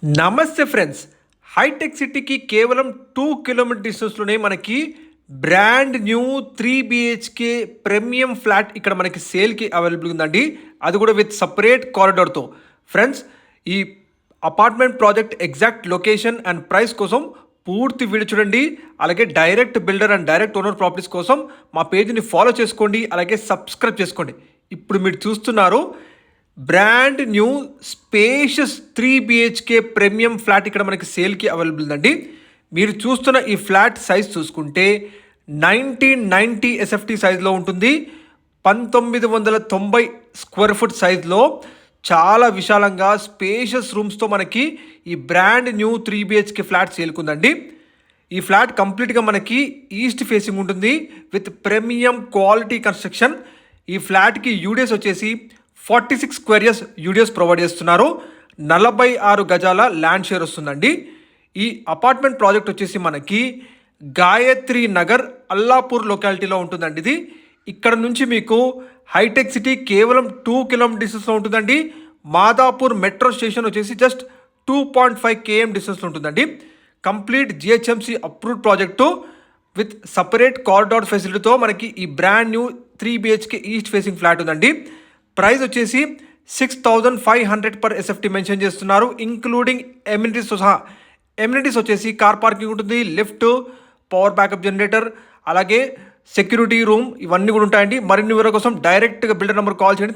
నమస్తే friends. Hitech సిటీకి కేవలం 2 కిలోమీటర్ డిస్టెన్స్లోనే మనకి brand new 3 BHK premium flat ఇక్కడ మనకి సేల్కి అవైలబుల్ ఉందండి. అది కూడా విత్ సపరేట్ కారిడార్తో. ఫ్రెండ్స్, ఈ apartment project exact location and price కోసం పూర్తి వీడియో చూడండి. అలాగే direct builder and direct owner properties కోసం మా పేజ్ని ఫాలో చేసుకోండి. అలాగే సబ్స్క్రైబ్ చేసుకోండి. ఇప్పుడు మీరు చూస్తున్నారు brand new spacious 3 BHK premium flat ఇక్కడ మనకి సేల్కి అవైలబుల్ ఉందండి. మీరు చూస్తున్న ఈ ఫ్లాట్ సైజ్ చూసుకుంటే 1990 ఎస్ఎఫ్టీ సైజ్లో ఉంటుంది. 1990 స్క్వేర్ ఫుట్ సైజ్లో చాలా విశాలంగా స్పేషియస్ రూమ్స్తో మనకి ఈ బ్రాండ్ న్యూ 3 బిహెచ్కే ఫ్లాట్ సేల్కుందండి. ఈ ఫ్లాట్ కంప్లీట్గా మనకి ఈస్ట్ ఫేసింగ్ ఉంటుంది విత్ ప్రీమియం క్వాలిటీ కన్స్ట్రక్షన్. ఈ ఫ్లాట్కి యూడిఎస్ వచ్చేసి 46 స్క్వేర్ ఇయర్స్ యూడిఎస్ ప్రొవైడ్ చేస్తున్నారు. 46 గజాల ల్యాండ్ షేర్ వస్తుందండి. ఈ అపార్ట్మెంట్ ప్రాజెక్ట్ వచ్చేసి మనకి గాయత్రి నగర్ అల్లాపూర్ లొకాలిటీలో ఉంటుందండి. ఇది ఇక్కడ నుంచి మీకు హైటెక్ సిటీ కేవలం 2 కిలోమీటర్ డిస్టెన్స్లో ఉంటుందండి. మాదాపూర్ మెట్రో స్టేషన్ వచ్చేసి జస్ట్ 2.5 km డిస్టెన్స్లో ఉంటుందండి. Complete GHMC approved project with separate corridor ఫెసిలిటీతో మనకి ఈ brand new 3 BHK east facing flat ఉందండి. ప్రైస్ వచ్చేసి 6,500 పర్ ఎస్ఎఫ్టీ మెన్షన్ చేస్తున్నారు, ఇంక్లూడింగ్ ఎమ్యూనిటీస్తో సహా. ఎమ్యూనిటీస్ వచ్చేసి కార్ పార్కింగ్ ఉంటుంది, లిఫ్ట్, పవర్ బ్యాకప్ జనరేటర్, అలాగే సెక్యూరిటీ రూమ్, ఇవన్నీ కూడా ఉంటాయండి. మరిన్ని వివరాల కోసం డైరెక్ట్గా బిల్డర్ నెంబర్ కాల్ చేయండి.